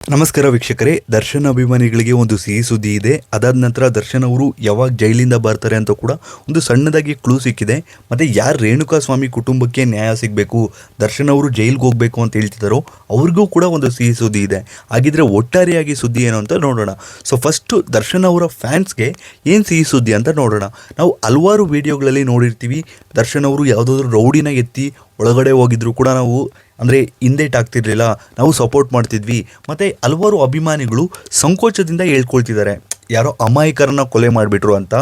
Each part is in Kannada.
ನಮಸ್ಕಾರ ವೀಕ್ಷಕರೇ, ದರ್ಶನ್ ಅಭಿಮಾನಿಗಳಿಗೆ ಒಂದು ಸಿಹಿ ಸುದ್ದಿ ಇದೆ. ಅದಾದ ನಂತರ ದರ್ಶನ್ ಅವರು ಯಾವಾಗ ಜೈಲಿಂದ ಬರ್ತಾರೆ ಅಂತ ಕೂಡ ಒಂದು ಸಣ್ಣದಾಗಿ ಕ್ಲೂ ಸಿಕ್ಕಿದೆ. ಮತ್ತು ಯಾರು ರೇಣುಕಾ ಸ್ವಾಮಿ ಕುಟುಂಬಕ್ಕೆ ನ್ಯಾಯ ಸಿಗಬೇಕು, ದರ್ಶನ್ ಅವರು ಜೈಲಿಗೆ ಹೋಗಬೇಕು ಅಂತ ಹೇಳ್ತಿದ್ದಾರೋ ಅವ್ರಿಗೂ ಕೂಡ ಒಂದು ಸಿಹಿ ಸುದ್ದಿ ಇದೆ. ಹಾಗಿದ್ರೆ ಒಟ್ಟಾರೆಯಾಗಿ ಸುದ್ದಿ ಏನು ಅಂತ ನೋಡೋಣ. ಸೊ ಫಸ್ಟು ದರ್ಶನ್ ಅವರ ಫ್ಯಾನ್ಸ್ಗೆ ಏನು ಸಿಹಿ ಸುದ್ದಿ ಅಂತ ನೋಡೋಣ. ನಾವು ಹಲವಾರು ವಿಡಿಯೋಗಳಲ್ಲಿ ನೋಡಿರ್ತೀವಿ, ದರ್ಶನ್ ಅವರು ಯಾವುದಾದ್ರೂ ರೌಡಿನ ಎತ್ತಿ ಒಳಗಡೆ ಹೋಗಿದ್ರು ಕೂಡ ನಾವು ಅಂದರೆ ಹಿಂದೇಟ್ ಆಗ್ತಿರ್ಲಿಲ್ಲ, ನಾವು ಸಪೋರ್ಟ್ ಮಾಡ್ತಿದ್ವಿ. ಮತ್ತು ಹಲವಾರು ಅಭಿಮಾನಿಗಳು ಸಂಕೋಚದಿಂದ ಹೇಳ್ಕೊಳ್ತಿದ್ದಾರೆ ಯಾರೋ ಅಮಾಯಕರನ್ನ ಕೊಲೆ ಮಾಡಿಬಿಟ್ರು ಅಂತ.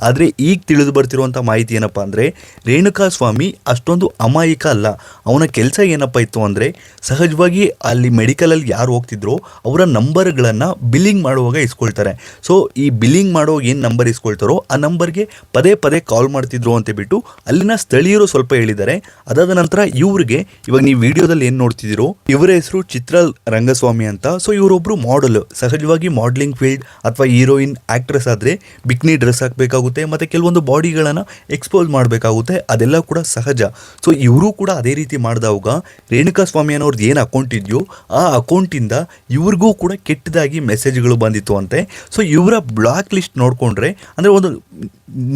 ಆದರೆ ಈಗ ತಿಳಿದು ಬರ್ತಿರುವಂಥ ಮಾಹಿತಿ ಏನಪ್ಪ ಅಂದರೆ, ರೇಣುಕಾ ಸ್ವಾಮಿ ಅಷ್ಟೊಂದು ಅಮಾಯಕ ಅಲ್ಲ. ಅವನ ಕೆಲಸ ಏನಪ್ಪ ಇತ್ತು ಅಂದರೆ, ಸಹಜವಾಗಿ ಅಲ್ಲಿ ಮೆಡಿಕಲಲ್ಲಿ ಯಾರು ಹೋಗ್ತಿದ್ರೋ ಅವರ ನಂಬರ್ಗಳನ್ನು ಬಿಲ್ಲಿಂಗ್ ಮಾಡುವಾಗ ಇಸ್ಕೊಳ್ತಾರೆ. ಸೊ ಈ ಬಿಲ್ಲಿಂಗ್ ಮಾಡುವಾಗ ಏನು ನಂಬರ್ ಇಸ್ಕೊಳ್ತಾರೋ ಆ ನಂಬರ್ಗೆ ಪದೇ ಪದೇ ಕಾಲ್ ಮಾಡ್ತಿದ್ರು ಅಂತ ಬಿಟ್ಟು ಅಲ್ಲಿನ ಸ್ಥಳೀಯರು ಸ್ವಲ್ಪ ಹೇಳಿದ್ದಾರೆ. ಅದಾದ ನಂತರ ಇವ್ರಿಗೆ ಇವಾಗ ನೀವು ವಿಡಿಯೋದಲ್ಲಿ ಏನು ನೋಡ್ತಿದ್ದೀರೋ ಇವರ ಹೆಸರು ಚಿತ್ರಲ್ ರಂಗಸ್ವಾಮಿ ಅಂತ. ಸೊ ಇವರೊಬ್ಬರು ಮಾಡಲ್. ಸಹಜವಾಗಿ ಮಾಡಲಿಂಗ್ ಫೀಲ್ಡ್ ಅಥವಾ ಹೀರೋಯಿನ್ ಆಕ್ಟ್ರೆಸ್ ಆದರೆ ಬಿಕ್ನಿ ಡ್ರೆಸ್ ಹಾಕಬೇಕಾಗುತ್ತೆ ಮತ್ತು ಕೆಲವೊಂದು ಬಾಡಿಗಳನ್ನು ಎಕ್ಸ್ಪೋಸ್ ಮಾಡಬೇಕಾಗುತ್ತೆ, ಅದೆಲ್ಲ ಕೂಡ ಸಹಜ. ಸೊ ಇವರು ಕೂಡ ಅದೇ ರೀತಿ ಮಾಡಿದವಾಗ ರೇಣುಕಾ ಸ್ವಾಮಿ ಅನ್ನೋರ್ದು ಏನು ಅಕೌಂಟ್ ಇದೆಯೋ ಆ ಅಕೌಂಟಿಂದ ಇವ್ರಿಗೂ ಕೂಡ ಕೆಟ್ಟದಾಗಿ ಮೆಸೇಜ್ಗಳು ಬಂದಿತ್ತು ಅಂತೆ. ಸೊ ಇವರ ಬ್ಲಾಕ್ ಲಿಸ್ಟ್ ನೋಡಿಕೊಂಡ್ರೆ ಅಂದರೆ ಒಂದು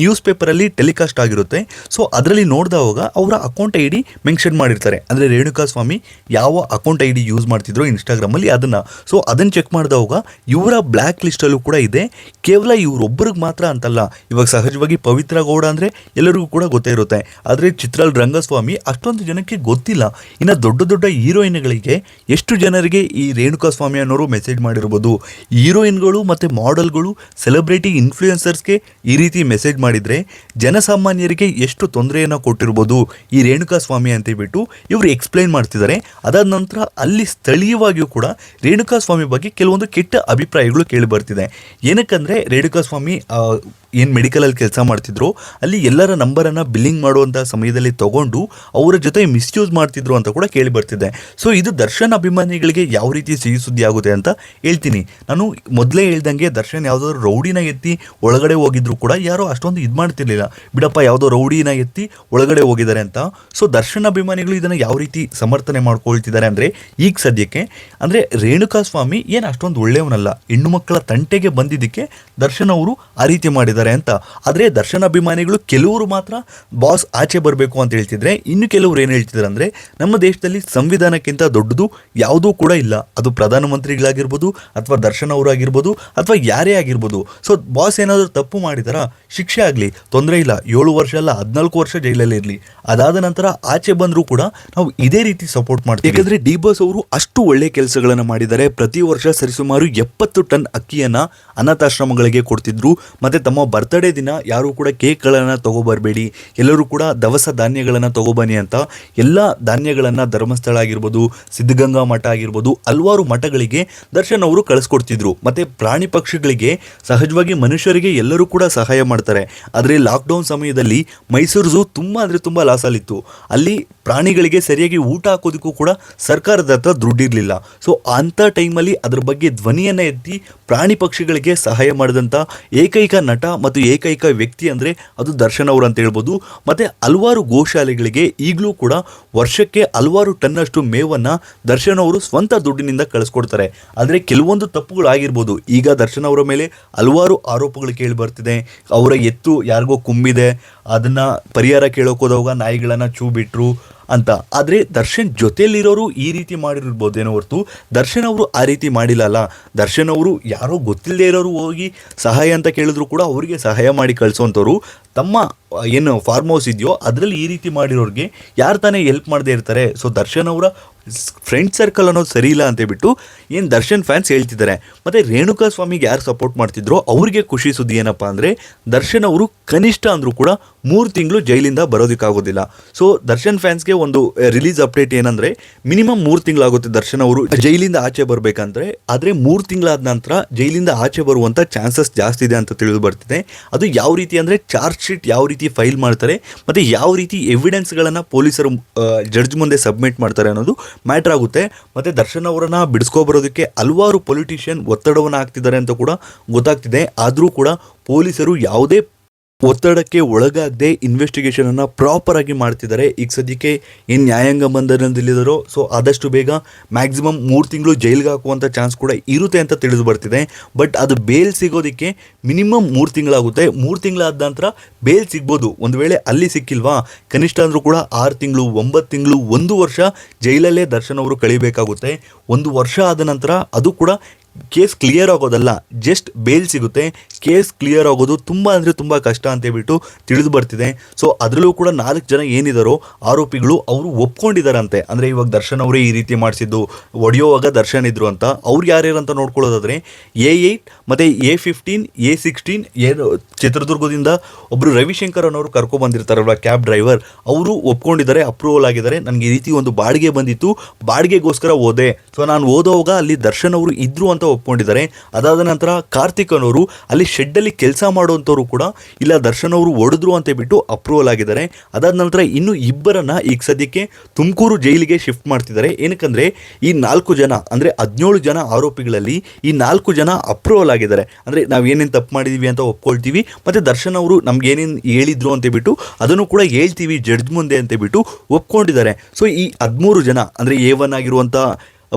ನ್ಯೂಸ್ ಪೇಪರಲ್ಲಿ ಟೆಲಿಕಾಸ್ಟ್ ಆಗಿರುತ್ತೆ. ಸೊ ಅದರಲ್ಲಿ ನೋಡಿದವಾಗ ಅವರ ಅಕೌಂಟ್ ಐ ಡಿ ಮೆನ್ಷನ್ ಮಾಡಿರ್ತಾರೆ, ಅಂದರೆ ರೇಣುಕಾ ಸ್ವಾಮಿ ಯಾವ ಅಕೌಂಟ್ ಐ ಡಿ ಯೂಸ್ ಮಾಡ್ತಿದ್ರು ಇನ್ಸ್ಟಾಗ್ರಾಮಲ್ಲಿ ಅದನ್ನು. ಸೊ ಅದನ್ನು ಚೆಕ್ ಮಾಡಿದವಾಗ ಇವರ ಬ್ಲ್ಯಾಕ್ ಲಿಸ್ಟಲ್ಲೂ ಕೂಡ ಇದೆ. ಕೇವಲ ಇವರೊಬ್ಬರಿಗೆ ಮಾತ್ರ ಅಂತಲ್ಲ, ಇವಾಗ ಸಹಜವಾಗಿ ಪವಿತ್ರ ಗೌಡ ಅಂದರೆ ಎಲ್ಲರಿಗೂ ಕೂಡ ಗೊತ್ತೇ ಇರುತ್ತೆ, ಆದರೆ ಚಿತ್ರಲ್ ರಂಗಸ್ವಾಮಿ ಅಷ್ಟೊಂದು ಜನಕ್ಕೆ ಗೊತ್ತಿಲ್ಲ. ಇನ್ನು ದೊಡ್ಡ ದೊಡ್ಡ ಹೀರೋಯಿನ್ಗಳಿಗೆ ಎಷ್ಟು ಜನರಿಗೆ ಈ ರೇಣುಕಾ ಸ್ವಾಮಿ ಅನ್ನೋರು ಮೆಸೇಜ್ ಮಾಡಿರ್ಬೋದು. ಹೀರೋಯಿನ್ಗಳು ಮತ್ತು ಮಾಡೆಲ್ಗಳು, ಸೆಲೆಬ್ರಿಟಿ ಇನ್ಫ್ಲೂಯೆನ್ಸರ್ಸ್ಗೆ ಈ ರೀತಿ ಮೆಸೇಜ್ ಮಾಡಿದರೆ ಜನಸಾಮಾನ್ಯರಿಗೆ ಎಷ್ಟು ತೊಂದರೆಯನ್ನು ಕೊಟ್ಟಿರ್ಬೋದು ಈ ರೇಣುಕಾ ಸ್ವಾಮಿ ಅಂತೇಳ್ಬಿಟ್ಟು ಇವರು ಎಕ್ಸ್ಪ್ಲೈನ್ ಮಾಡ್ತಿದ್ದಾರೆ. ಅದಾದ ನಂತರ ಅಲ್ಲಿ ಸ್ಥಳೀಯವಾಗಿಯೂ ಕೂಡ ರೇಣುಕಾ ಸ್ವಾಮಿ ಬಗ್ಗೆ ಕೆಲವೊಂದು ಕೆಟ್ಟ ಅಭಿಪ್ರಾಯಗಳು ಕೇಳಿ ಬರ್ತಿದೆ. ಏನಕ್ಕಂದರೆ ರೇಣುಕಾ ಸ್ವಾಮಿ ಏನು ಮೆಡಿಕಲಲ್ಲಿ ಕೆಲಸ ಮಾಡ್ತಿದ್ರು ಅಲ್ಲಿ ಎಲ್ಲರ ನಂಬರನ್ನು ಬಿಲ್ಲಿಂಗ್ ಮಾಡುವಂಥ ಸಮಯದಲ್ಲಿ ತಗೊಂಡು ಅವರ ಜೊತೆ ಮಿಸ್ಯೂಸ್ ಮಾಡ್ತಿದ್ರು ಅಂತ ಕೂಡ ಕೇಳಿ ಬರ್ತಿದೆ. ಸೊ ಇದು ದರ್ಶನ್ ಅಭಿಮಾನಿಗಳಿಗೆ ಯಾವ ರೀತಿ ಸಿಹಿ ಸುದ್ದಿ ಆಗುತ್ತೆ ಅಂತ ಹೇಳ್ತೀನಿ. ನಾನು ಮೊದಲೇ ಹೇಳ್ದಂಗೆ ದರ್ಶನ್ ಯಾವುದಾದ್ರು ರೌಡಿನ ಎತ್ತಿ ಒಳಗಡೆ ಹೋಗಿದ್ರು ಕೂಡ ಯಾರೋ ಅಷ್ಟೊಂದು ಇದು ಮಾಡ್ತಿರ್ಲಿಲ್ಲ, ಬಿಡಪ್ಪ ಯಾವುದೋ ರೌಡಿನ ಎತ್ತಿ ಒಳಗಡೆ ಹೋಗಿದ್ದಾರೆ ಅಂತ. ಸೊ ದರ್ಶನ್ ಅಭಿಮಾನಿಗಳು ಇದನ್ನು ಯಾವ ರೀತಿ ಸಮರ್ಥನೆ ಮಾಡ್ಕೊಳ್ತಿದ್ದಾರೆ ಅಂದರೆ, ಈಗ ಸದ್ಯಕ್ಕೆ ಅಂದರೆ ರೇಣುಕಾ ಸ್ವಾಮಿ ಏನು ಅಷ್ಟೊಂದು ಒಳ್ಳೆಯವನಲ್ಲ, ಹೆಣ್ಣು ಮಕ್ಕಳ ತಂಟೆಗೆ ಬಂದಿದ್ದಕ್ಕೆ ದರ್ಶನ್ ಅವರು ಆ ರೀತಿ ಮಾಡಿದ್ದಾರೆ ಅಂತ. ಆದರೆ ದರ್ಶನ್ ಅಭಿಮಾನಿಗಳು ಕೆಲವರು ಮಾತ್ರ ಬಾಸ್ ಆಚೆ ಬರಬೇಕು ಅಂತ ಹೇಳ್ತಿದ್ರೆ, ಇನ್ನು ಕೆಲವರು ಏನು ಹೇಳ್ತಿದ್ದಾರೆ ಅಂದರೆ, ನಮ್ಮ ದೇಶದಲ್ಲಿ ಸಂವಿಧಾನಕ್ಕಿಂತ ದೊಡ್ಡದು ಯಾವುದೂ ಕೂಡ ಇಲ್ಲ, ಅದು ಪ್ರಧಾನಮಂತ್ರಿಗಳಾಗಿರ್ಬೋದು ಅಥವಾ ದರ್ಶನ್ ಅವರಾಗಿರ್ಬೋದು ಅಥವಾ ಯಾರೇ ಆಗಿರ್ಬೋದು. ಸೊ ಬಾಸ್ ಏನಾದರೂ ತಪ್ಪು ಮಾಡಿದಾರಾ, ಶಿಕ್ಷೆ ಆಗಲಿ, ತೊಂದರೆ ಇಲ್ಲ, 7 ವರ್ಷ ಅಲ್ಲ 14 ವರ್ಷ ಜೈಲಲ್ಲಿ ಇರಲಿ, ಅದಾದ ನಂತರ ಆಚೆ ಬಂದರೂ ಕೂಡ ನಾವು ಇದೇ ರೀತಿ ಸಪೋರ್ಟ್ ಮಾಡ್ತೀವಿ. ಯಾಕಂದರೆ ಡಿ ಬಾಸ್ ಅವರು ಅಷ್ಟು ಒಳ್ಳೆ ಕೆಲಸಗಳನ್ನು ಮಾಡಿದ್ದಾರೆ. ಪ್ರತಿ ವರ್ಷ ಸರಿಸುಮಾರು 70 ಟನ್ ಅಕ್ಕಿಯನ್ನು ಅನಾಥಾಶ್ರಮಗಳಿಗೆ ಕೊಡ್ತಿದ್ರು. ಮತ್ತು ತಮ್ಮ ಬರ್ತ್ಡೇ ದಿನ ಯಾರು ಕೂಡ ಕೇಕ್ಗಳನ್ನು ತಗೋಬರಬೇಡಿ, ಎಲ್ಲರೂ ಕೂಡ ದವಸ ಧಾನ್ಯಗಳನ್ನು ತಗೋಬನ್ನಿ ಅಂತ ಎಲ್ಲ ಧಾನ್ಯಗಳನ್ನು ಧರ್ಮಸ್ಥಳ ಆಗಿರ್ಬೋದು, ಸಿದ್ಧಗಂಗಾ ಮಠ ಆಗಿರ್ಬೋದು, ಹಲವಾರು ಮಠಗಳಿಗೆ ದರ್ಶನ್ ಅವರು ಕಳಿಸ್ಕೊಡ್ತಿದ್ರು. ಮತ್ತು ಪ್ರಾಣಿ ಪಕ್ಷಿಗಳಿಗೆ, ಸಹಜವಾಗಿ ಮನುಷ್ಯರಿಗೆ ಎಲ್ಲರೂ ಕೂಡ ಸಹಾಯ ಮಾಡ್ತಾರೆ. ಆದರೆ ಲಾಕ್ಡೌನ್ ಸಮಯದಲ್ಲಿ ಮೈಸೂರು ಝೂ ತುಂಬ ಅಂದರೆ ತುಂಬ ಲಾಸಲ್ಲಿತ್ತು. ಅಲ್ಲಿ ಪ್ರಾಣಿಗಳಿಗೆ ಸರಿಯಾಗಿ ಊಟ ಹಾಕೋದಕ್ಕೂ ಕೂಡ ಸರ್ಕಾರದ ಹತ್ರ ದುಡ್ಡಿರಲಿಲ್ಲ. ಸೊ ಅಂಥ ಟೈಮಲ್ಲಿ ಅದ್ರ ಬಗ್ಗೆ ಧ್ವನಿಯನ್ನು ಎತ್ತಿ ಪ್ರಾಣಿ ಪಕ್ಷಿಗಳಿಗೆ ಸಹಾಯ ಮಾಡಿದಂಥ ಏಕೈಕ ನಟ ಮತ್ತು ಏಕೈಕ ವ್ಯಕ್ತಿ ಅಂದರೆ ಅದು ದರ್ಶನ್ ಅವರು ಅಂತ ಹೇಳ್ಬೋದು. ಮತ್ತು ಹಲವಾರು ಗೋಶಾಲೆಗಳಿಗೆ ಈಗಲೂ ಕೂಡ ವರ್ಷಕ್ಕೆ ಹಲವಾರು ಟನ್ನಷ್ಟು ಮೇವನ್ನು ದರ್ಶನ್ ಅವರು ಸ್ವಂತ ದುಡ್ಡಿನಿಂದ ಕಳಿಸ್ಕೊಡ್ತಾರೆ. ಆದರೆ ಕೆಲವೊಂದು ತಪ್ಪುಗಳಾಗಿರ್ಬೋದು. ಈಗ ದರ್ಶನ್ ಅವರ ಮೇಲೆ ಹಲವಾರು ಆರೋಪಗಳು ಕೇಳಿ ಬರ್ತಿದೆ. ಅವರ ಎತ್ತು ಯಾರಿಗೋ ಕುಂಬಿದೆ, ಅದನ್ನು ಪರಿಹಾರ ಕೇಳೋಕೆ ಹೋದವಾಗ ನಾಯಿಗಳನ್ನು ಚೂ ಬಿಟ್ರು ಅಂತ. ಆದರೆ ದರ್ಶನ್ ಜೊತೆಯಲ್ಲಿರೋರು ಈ ರೀತಿ ಮಾಡಿರ್ಬೋದೇನೋ ಹೊರತು ದರ್ಶನ್ ಅವರು ಆ ರೀತಿ ಮಾಡಿಲ್ಲಲ್ಲ. ದರ್ಶನ್ ಅವರು ಯಾರೋ ಗೊತ್ತಿಲ್ಲದೆ ಇರೋರು ಹೋಗಿ ಸಹಾಯ ಅಂತ ಕೇಳಿದ್ರು ಕೂಡ ಅವರಿಗೆ ಸಹಾಯ ಮಾಡಿ ಕಳಿಸೋವಂಥವ್ರು. ತಮ್ಮ ಏನು ಫಾರ್ಮ್ ಹೌಸ್ ಇದೆಯೋ ಅದರಲ್ಲಿ ಈ ರೀತಿ ಮಾಡಿರೋರಿಗೆ ಯಾರು ತಾನೇ ಹೆಲ್ಪ್ ಮಾಡದೇ ಇರ್ತಾರೆ. ಸೊ ದರ್ಶನ್ ಅವರ ಫ್ರೆಂಡ್ ಸರ್ಕಲ್ ಅನ್ನೋದು ಸರಿ ಇಲ್ಲ ಅಂತೇಳ್ಬಿಟ್ಟು ಏನು ದರ್ಶನ್ ಫ್ಯಾನ್ಸ್ ಹೇಳ್ತಿದ್ದಾರೆ. ಮತ್ತು ರೇಣುಕಾ ಸ್ವಾಮಿಗೆ ಯಾರು ಸಪೋರ್ಟ್ ಮಾಡ್ತಿದ್ರೋ ಅವರಿಗೆ ಖುಷಿ ಸುದ್ದಿ ಏನಪ್ಪ ಅಂದರೆ, ದರ್ಶನ್ ಅವರು ಕನಿಷ್ಠ ಅಂದರೂ ಕೂಡ 3 ತಿಂಗಳು ಜೈಲಿಂದ ಬರೋದಕ್ಕಾಗೋದಿಲ್ಲ. ಸೊ ದರ್ಶನ್ ಫ್ಯಾನ್ಸ್ಗೆ ಒಂದು ರಿಲೀಸ್ ಅಪ್ಡೇಟ್ ಏನಂದರೆ, ಮಿನಿಮಮ್ 3 ತಿಂಗಳಾಗುತ್ತೆ ದರ್ಶನ್ ಅವರು ಜೈಲಿಂದ ಆಚೆ ಬರಬೇಕಂದ್ರೆ. ಆದರೆ 3 ತಿಂಗಳಾದ ನಂತರ ಜೈಲಿಂದ ಆಚೆ ಬರುವಂಥ ಚಾನ್ಸಸ್ ಜಾಸ್ತಿ ಇದೆ ಅಂತ ತಿಳಿದು ಬರ್ತಿದೆ. ಅದು ಯಾವ ರೀತಿ ಅಂದರೆ, ಚಾರ್ಜ್ ಶೀಟ್ ಯಾವ ರೀತಿ ಫೈಲ್ ಮಾಡ್ತಾರೆ ಮತ್ತು ಯಾವ ರೀತಿ ಎವಿಡೆನ್ಸ್ಗಳನ್ನು ಪೊಲೀಸರು ಜಡ್ಜ್ ಮುಂದೆ ಸಬ್ಮಿಟ್ ಮಾಡ್ತಾರೆ ಅನ್ನೋದು ಮ್ಯಾಟ್ರ್ ಆಗುತ್ತೆ. ಮತ್ತು ದರ್ಶನ್ ಅವರನ್ನು ಬಿಡಿಸ್ಕೊಬರೋದಕ್ಕೆ ಹಲವಾರು ಪೊಲಿಟಿಷಿಯನ್ ಒತ್ತಡವನ್ನು ಹಾಕ್ತಿದ್ದಾರೆ ಅಂತ ಕೂಡ ಗೊತ್ತಾಗ್ತಿದೆ. ಆದರೂ ಕೂಡ ಪೊಲೀಸರು ಯಾವುದೇ ಒತ್ತಡಕ್ಕೆ ಒಳಗಾಗದೆ ಇನ್ವೆಸ್ಟಿಗೇಷನ್ ಅನ್ನ ಪ್ರಾಪರ್ ಆಗಿ ಮಾಡ್ತಿದ್ದಾರೆ. ಈಗ ಸದ್ಯಕ್ಕೆ ಏನು ನ್ಯಾಯಾಂಗ ಬಂಧನದಲ್ಲಿದ್ದಾರೋ ಸೊ ಆದಷ್ಟು ಬೇಗ ಮ್ಯಾಕ್ಸಿಮಮ್ 3 ತಿಂಗಳು ಜೈಲ್ಗೆ ಹಾಕುವಂಥ ಚಾನ್ಸ್ ಕೂಡ ಇರುತ್ತೆ ಅಂತ ತಿಳಿದು ಬರ್ತಿದೆ. ಬಟ್ ಅದು ಬೇಲ್ ಸಿಗೋದಕ್ಕೆ ಮಿನಿಮಮ್ 3 ತಿಂಗಳಾಗುತ್ತೆ. 3 ತಿಂಗಳಾದ ನಂತರ ಬೇಲ್ ಸಿಗ್ಬೋದು. ಒಂದು ವೇಳೆ ಅಲ್ಲಿ ಸಿಕ್ಕಿಲ್ವಾ ಕನಿಷ್ಠ ಅಂದರೂ ಕೂಡ 6 ತಿಂಗಳು, 9 ತಿಂಗಳು, 1 ವರ್ಷ ಜೈಲಲ್ಲೇ ದರ್ಶನ್ ಅವರು ಕಳಿಬೇಕಾಗುತ್ತೆ. 1 ವರ್ಷ ಆದ ನಂತರ ಅದು ಕೂಡ ಕೇಸ್ ಕ್ಲಿಯರ್ ಆಗೋದಲ್ಲ, ಜಸ್ಟ್ ಬೇಲ್ ಸಿಗುತ್ತೆ. ಕೇಸ್ ಕ್ಲಿಯರ್ ಆಗೋದು ತುಂಬ ಅಂದರೆ ತುಂಬ ಕಷ್ಟ ಅಂತೇಳ್ಬಿಟ್ಟು ತಿಳಿದು ಬರ್ತಿದೆ. ಸೊ ಅದರಲ್ಲೂ ಕೂಡ 4 ಜನ ಏನಿದಾರೋ ಆರೋಪಿಗಳು ಅವರು ಒಪ್ಕೊಂಡಿದ್ದಾರಂತೆ. ಅಂದರೆ ಇವಾಗ ದರ್ಶನ್ ಅವರೇ ಈ ರೀತಿ ಮಾಡಿಸಿದ್ದು, ಒಡೆಯೋವಾಗ ದರ್ಶನ್ ಇದ್ರು ಅಂತ. ಅವ್ರು ಯಾರ್ಯಾರು ಅಂತ ನೋಡ್ಕೊಳ್ಳೋದಾದರೆ A8 ಮತ್ತು A15, A16 ಏನು ಚಿತ್ರದುರ್ಗದಿಂದ ಒಬ್ಬರು ರವಿಶಂಕರ್ ಅನ್ನೋರು ಕರ್ಕೊಬಂದಿರ್ತಾರಲ್ವ ಕ್ಯಾಬ್ ಡ್ರೈವರ್, ಅವರು ಒಪ್ಕೊಂಡಿದ್ದಾರೆ, ಅಪ್ರೂವಲ್ ಆಗಿದ್ದಾರೆ. ನನಗೆ ಈ ರೀತಿ ಒಂದು ಬಾಡಿಗೆ ಬಂದಿತ್ತು, ಬಾಡಿಗೆಗೋಸ್ಕರ ಹೋದೆ. ಸೊ ನಾನು ಓದೋವಾಗ ಅಲ್ಲಿ ದರ್ಶನ್ ಅವರು ಇದ್ರು ಅಂತ ಒಪ್ಕೊಂಡಿದ್ದಾರೆ. ಅದಾದ ನಂತರ ಕಾರ್ತಿಕ್ ಅನ್ನೋರು ಅಲ್ಲಿ ಶೆಡ್ಡಲ್ಲಿ ಕೆಲಸ ಮಾಡುವಂಥವ್ರು ಕೂಡ ಇಲ್ಲ ದರ್ಶನ್ ಅವರು ಹೊಡೆದ್ರು ಅಂತ ಬಿಟ್ಟು ಅಪ್ರೂವಲ್ ಆಗಿದ್ದಾರೆ. ಅದಾದ ನಂತರ ಇನ್ನು ಇಬ್ಬರನ್ನ ಈಗ ಸದ್ಯಕ್ಕೆ ತುಮಕೂರು ಜೈಲಿಗೆ ಶಿಫ್ಟ್ ಮಾಡ್ತಿದ್ದಾರೆ. ಏನಕ್ಕಂದ್ರೆ ಈ 4 ಜನ ಅಂದರೆ 17 ಜನ ಆರೋಪಿಗಳಲ್ಲಿ ಈ 4 ಜನ ಅಪ್ರೂವಲ್ ಆಗಿದ್ದಾರೆ. ಅಂದರೆ ನಾವೇನೇನು ತಪ್ಪು ಮಾಡಿದೀವಿ ಅಂತ ಒಪ್ಕೊಳ್ತೀವಿ, ಮತ್ತು ದರ್ಶನ್ ಅವರು ನಮ್ಗೆ ಏನೇನು ಹೇಳಿದ್ರು ಅಂತ ಬಿಟ್ಟು ಅದನ್ನು ಕೂಡ ಹೇಳ್ತೀವಿ ಜಡ್ಜ್ ಮುಂದೆ ಅಂತ ಬಿಟ್ಟು ಒಪ್ಕೊಂಡಿದ್ದಾರೆ. ಸೊ ಈ 13 ಜನ ಅಂದರೆ A1 ಆಗಿರುವಂಥ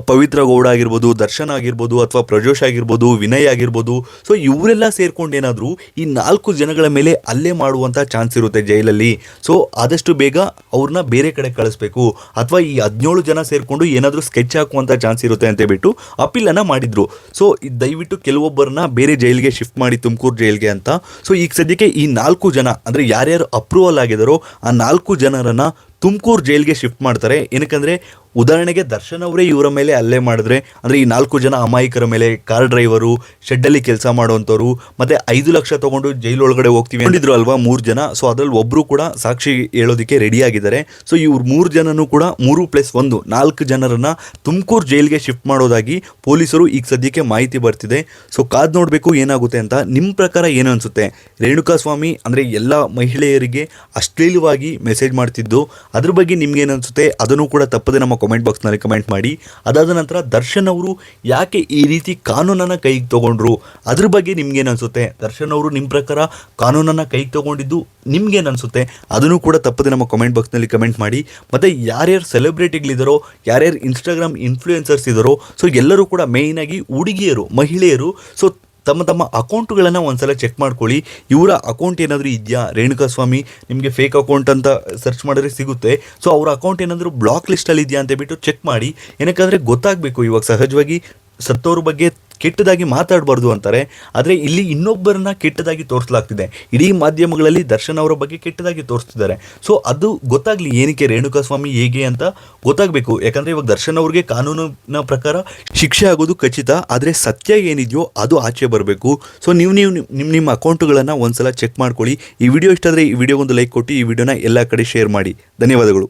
ಪವಿತ್ರ ಗೌಡ ಆಗಿರ್ಬೋದು, ದರ್ಶನ್ ಆಗಿರ್ಬೋದು, ಅಥವಾ ಪ್ರಜೋಷ್ ಆಗಿರ್ಬೋದು, ವಿನಯ್ ಆಗಿರ್ಬೋದು, ಸೊ ಇವರೆಲ್ಲ ಸೇರ್ಕೊಂಡು ಏನಾದರೂ ಈ 4 ಜನಗಳ ಮೇಲೆ ಹಲ್ಲೆ ಮಾಡುವಂಥ ಚಾನ್ಸ್ ಇರುತ್ತೆ ಜೈಲಲ್ಲಿ. ಸೊ ಆದಷ್ಟು ಬೇಗ ಅವ್ರನ್ನ ಬೇರೆ ಕಡೆ ಕಳಿಸ್ಬೇಕು, ಅಥವಾ ಈ 17 ಜನ ಸೇರಿಕೊಂಡು ಏನಾದರೂ ಸ್ಕೆಚ್ ಹಾಕುವಂಥ ಚಾನ್ಸ್ ಇರುತ್ತೆ ಅಂತ ಬಿಟ್ಟು ಅಪೀಲನ್ನು ಮಾಡಿದರು. ಸೊ ದಯವಿಟ್ಟು ಕೆಲವೊಬ್ಬರನ್ನ ಬೇರೆ ಜೈಲಿಗೆ ಶಿಫ್ಟ್ ಮಾಡಿ ತುಮಕೂರು ಜೈಲಿಗೆ ಅಂತ. ಸೊ ಈಗ ಸದ್ಯಕ್ಕೆ ಈ 4 ಜನ ಅಂದರೆ ಯಾರ್ಯಾರು ಅಪ್ರೂವಲ್ ಆಗಿದಾರೋ ಆ 4 ಜನರನ್ನು ತುಮಕೂರು ಜೈಲಿಗೆ ಶಿಫ್ಟ್ ಮಾಡ್ತಾರೆ. ಏನಕ್ಕಂದರೆ ಉದಾಹರಣೆಗೆ ದರ್ಶನ್ ಅವರೇ ಇವರ ಮೇಲೆ ಹಲ್ಲೆ ಮಾಡಿದ್ರೆ, ಅಂದರೆ ಈ 4 ಜನ ಅಮಾಯಕರ ಮೇಲೆ, ಕಾರ್ ಡ್ರೈವರು, ಶೆಡ್ಡಲ್ಲಿ ಕೆಲಸ ಮಾಡುವಂಥವ್ರು, ಮತ್ತು 5 ಲಕ್ಷ ತೊಗೊಂಡು ಜೈಲೊಳಗಡೆ ಹೋಗ್ತೀವಿ ಅಂದಿದ್ರು ಅಲ್ವಾ 3 ಜನ. ಸೊ ಅದರಲ್ಲಿ ಒಬ್ಬರು ಕೂಡ ಸಾಕ್ಷಿ ಹೇಳೋದಕ್ಕೆ ರೆಡಿ ಆಗಿದ್ದಾರೆ. ಸೊ ಇವ್ರು 3 ಜನನೂ ಕೂಡ 3+1 4 ಜನರನ್ನು ತುಮಕೂರು ಜೈಲಿಗೆ ಶಿಫ್ಟ್ ಮಾಡೋದಾಗಿ ಪೊಲೀಸರು ಈಗ ಸದ್ಯಕ್ಕೆ ಮಾಹಿತಿ ಬರ್ತಿದೆ. ಸೊ ಕಾದು ನೋಡಬೇಕು ಏನಾಗುತ್ತೆ ಅಂತ. ನಿಮ್ಮ ಪ್ರಕಾರ ಏನು ಅನಿಸುತ್ತೆ? ರೇಣುಕಾಸ್ವಾಮಿ ಅಂದರೆ ಎಲ್ಲ ಮಹಿಳೆಯರಿಗೆ ಅಶ್ಲೀಲವಾಗಿ ಮೆಸೇಜ್ ಮಾಡ್ತಿದ್ದು, ಅದ್ರ ಬಗ್ಗೆ ನಿಮ್ಗೇನು ಅನಿಸುತ್ತೆ ಅದನ್ನು ಕೂಡ ತಪ್ಪದೆ ನಮ್ಮ ಕಮೆಂಟ್ ಬಾಕ್ಸ್ನಲ್ಲಿ ಕಮೆಂಟ್ ಮಾಡಿ. ಅದಾದ ನಂತರ ದರ್ಶನ್ ಅವರು ಯಾಕೆ ಈ ರೀತಿ ಕಾನೂನನ್ನು ಕೈಗೆ ತೊಗೊಂಡ್ರು ಅದ್ರ ಬಗ್ಗೆ ನಿಮ್ಗೇನು ಅನಿಸುತ್ತೆ? ದರ್ಶನ್ ಅವರು ನಿಮ್ಮ ಪ್ರಕಾರ ಕಾನೂನನ್ನು ಕೈಗೆ ತೊಗೊಂಡಿದ್ದು ನಿಮ್ಗೇನು ಅನಿಸುತ್ತೆ ಅದನ್ನು ಕೂಡ ತಪ್ಪದೆ ನಮ್ಮ ಕಮೆಂಟ್ ಬಾಕ್ಸ್ನಲ್ಲಿ ಕಮೆಂಟ್ ಮಾಡಿ. ಮತ್ತು ಯಾರ್ಯಾರು ಸೆಲೆಬ್ರಿಟಿಗಳಿದ್ದಾರೋ, ಯಾರ್ಯಾರು ಇನ್ಸ್ಟಾಗ್ರಾಮ್ ಇನ್ಫ್ಲೂಯೆನ್ಸರ್ಸ್ ಇದ್ದಾರೋ, ಸೊ ಎಲ್ಲರೂ ಕೂಡ ಮೇಯ್ನಾಗಿ ಹುಡುಗಿಯರು, ಮಹಿಳೆಯರು, ಸೊ ತಮ್ಮ ಅಕೌಂಟ್ಗಳನ್ನು ಒಂದ್ಸಲ ಚೆಕ್ ಮಾಡ್ಕೊಳ್ಳಿ. ಇವರ ಅಕೌಂಟ್ ಏನಾದರೂ ಇದೆಯಾ? ರೇಣುಕಾಸ್ವಾಮಿ ನಿಮಗೆ ಫೇಕ್ ಅಕೌಂಟ್ ಅಂತ ಸರ್ಚ್ ಮಾಡಿದ್ರೆ ಸಿಗುತ್ತೆ. ಸೊ ಅವರ ಅಕೌಂಟ್ ಏನಾದರೂ ಬ್ಲಾಕ್ ಲಿಸ್ಟಲ್ಲಿ ಇದೆಯಾ ಅಂತ ಬಿಟ್ಟು ಚೆಕ್ ಮಾಡಿ. ಏನಕ್ಕಂದರೆ ಗೊತ್ತಾಗಬೇಕು. ಇವಾಗ ಸಹಜವಾಗಿ ಸತ್ತವ್ರ ಬಗ್ಗೆ ಕೆಟ್ಟದಾಗಿ ಮಾತಾಡಬಾರ್ದು ಅಂತಾರೆ, ಆದರೆ ಇಲ್ಲಿ ಇನ್ನೊಬ್ಬರನ್ನ ಕೆಟ್ಟದಾಗಿ ತೋರಿಸಲಾಗ್ತಿದೆ. ಇಡೀ ಮಾಧ್ಯಮಗಳಲ್ಲಿ ದರ್ಶನ್ ಅವರ ಬಗ್ಗೆ ಕೆಟ್ಟದಾಗಿ ತೋರಿಸ್ತಿದ್ದಾರೆ. ಸೊ ಅದು ಗೊತ್ತಾಗಲಿ ಏನಕ್ಕೆ ರೇಣುಕಾಸ್ವಾಮಿ ಹೇಗೆ ಅಂತ ಗೊತ್ತಾಗಬೇಕು. ಯಾಕಂದರೆ ಇವಾಗ ದರ್ಶನ್ ಅವ್ರಿಗೆ ಕಾನೂನಿನ ಪ್ರಕಾರ ಶಿಕ್ಷೆ ಆಗೋದು ಖಚಿತ, ಆದರೆ ಸತ್ಯ ಏನಿದೆಯೋ ಅದು ಆಚೆ ಬರಬೇಕು. ಸೊ ನೀವು ನಿಮ್ಮ ಅಕೌಂಟ್ಗಳನ್ನು ಒಂದ್ಸಲ ಚೆಕ್ ಮಾಡ್ಕೊಳ್ಳಿ. ಈ ವಿಡಿಯೋ ಇಷ್ಟ ಆದರೆ ಈ ವಿಡಿಯೋಗೊಂದು ಲೈಕ್ ಕೊಟ್ಟು ಈ ವಿಡಿಯೋನ ಎಲ್ಲ ಕಡೆ ಶೇರ್ ಮಾಡಿ. ಧನ್ಯವಾದಗಳು.